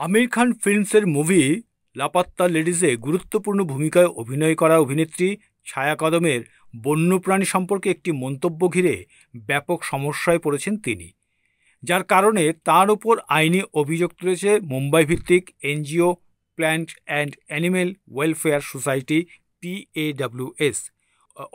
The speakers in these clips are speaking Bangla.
আমির খান ফিল্মসের মুভি লাপাত্তা লেডিজে গুরুত্বপূর্ণ ভূমিকায় অভিনয় করা অভিনেত্রী ছায়া কদমের বন্যপ্রাণী সম্পর্কে একটি মন্তব্য ঘিরে ব্যাপক সমস্যায় পড়েছেন তিনি, যার কারণে তার উপর আইনি অভিযোগ তুলেছে মুম্বাই ভিত্তিক NGO plant and animal welfare society PAWS।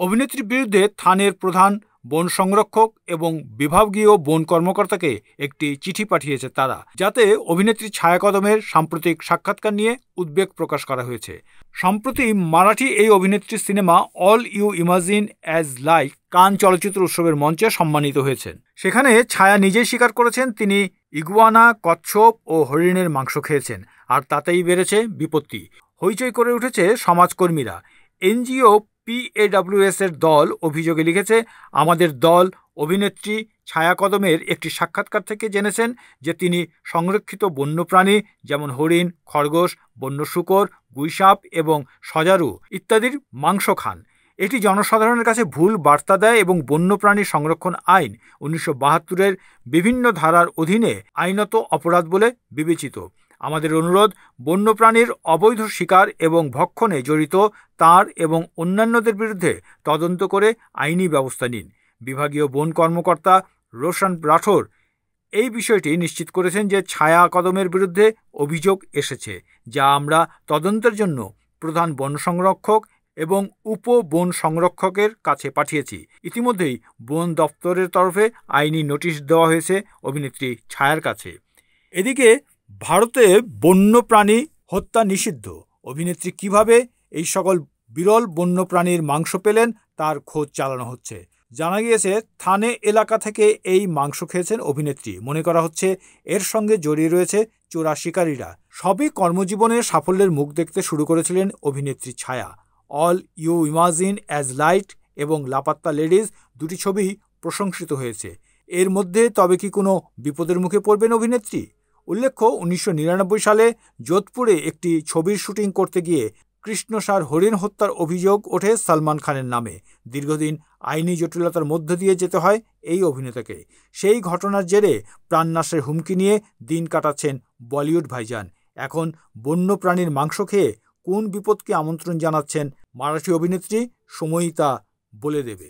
অভিনেত্রীর বিরুদ্ধে থানের প্রধান বন সংরক্ষক এবং বিভাগীয় বন কর্মকর্তাকে একটি চিঠি পাঠিয়েছে তারা, যাতে অভিনেত্রী ছায়া কদমের সাম্প্রতিক সাক্ষাৎকার নিয়ে উদ্বেগ প্রকাশ করা হয়েছে। সম্প্রতি মারাঠি এই অভিনেত্রীর cinema all we imagine as light Cannes চলচ্চিত্র উৎসবের মঞ্চে সম্মানিত হয়েছেন। সেখানে ছায়া নিজেই স্বীকার করেছেন তিনি ইগুয়ানা, কচ্ছপ ও হরিণের মাংস খেয়েছেন, আর তাতেই বেড়েছে বিপত্তি। হইচই করে উঠেছে সমাজকর্মীরা। এনজিও PAWS এর দল অভিযোগে লিখেছে, আমাদের দল অভিনেত্রী ছায়া কদমের একটি সাক্ষাৎকার থেকে জেনেছেন যে তিনি সংরক্ষিত বন্যপ্রাণী যেমন হরিণ, খরগোশ, বন্য শূকর, গুইসাপ এবং সজারু ইত্যাদির মাংস খান। এটি জনসাধারণের কাছে ভুল বার্তা দেয় এবং বন্যপ্রাণী সংরক্ষণ আইন 1972-এর বিভিন্ন ধারার অধীনে আইনত অপরাধ বলে বিবেচিত। আমাদের অনুরোধ, বন্যপ্রাণীর অবৈধ শিকার এবং ভক্ষণে জড়িত তার এবং অন্যান্যদের বিরুদ্ধে তদন্ত করে আইনি ব্যবস্থা নিন। বিভাগীয় বন কর্মকর্তা রোশন রাঠোর এই বিষয়টি নিশ্চিত করেছেন যে ছায়া কদমের বিরুদ্ধে অভিযোগ এসেছে, যা আমরা তদন্তের জন্য প্রধান বন সংরক্ষক এবং উপ বন সংরক্ষকের কাছে পাঠিয়েছি। ইতিমধ্যেই বন দপ্তরের তরফে আইনি নোটিশ দেওয়া হয়েছে অভিনেত্রী ছায়ার কাছে। এদিকে ভারতে বন্যপ্রাণী হত্যা নিষিদ্ধ। অভিনেত্রী কিভাবে এই সকল বিরল বন্যপ্রাণীর মাংস পেলেন তার খোঁজ চালানো হচ্ছে। জানা গিয়েছে থানে এলাকা থেকে এই মাংস খেয়েছেন অভিনেত্রী। মনে করা হচ্ছে এর সঙ্গে জড়িয়ে রয়েছে চোরা শিকারীরা। সবই কর্মজীবনে সাফল্যের মুখ দেখতে শুরু করেছিলেন অভিনেত্রী Chhaya. All we imagine as light এবং লাপাত্তা লেডিজ দুটি ছবি প্রশংসিত হয়েছে। এর মধ্যে তবে কি কোনো বিপদের মুখে পড়বেন অভিনেত্রী? উল্লেখ্য, 1999 সালে যোধপুরে একটি ছবির শুটিং করতে গিয়ে কৃষ্ণসার হরিণ হত্যার অভিযোগ ওঠে সালমান খানের নামে। দীর্ঘদিন আইনি জটিলতার মধ্য দিয়ে যেতে হয় এই অভিনেতাকে। সেই ঘটনার জেরে প্রাণনাশের হুমকি নিয়ে দিন কাটাচ্ছেন বলিউড ভাইজান। এখন বন্যপ্রাণীর মাংস খেয়ে কোন বিপদকে আমন্ত্রণ জানাচ্ছেন মারাঠি অভিনেত্রী, সময়ই তা বলে দেবে।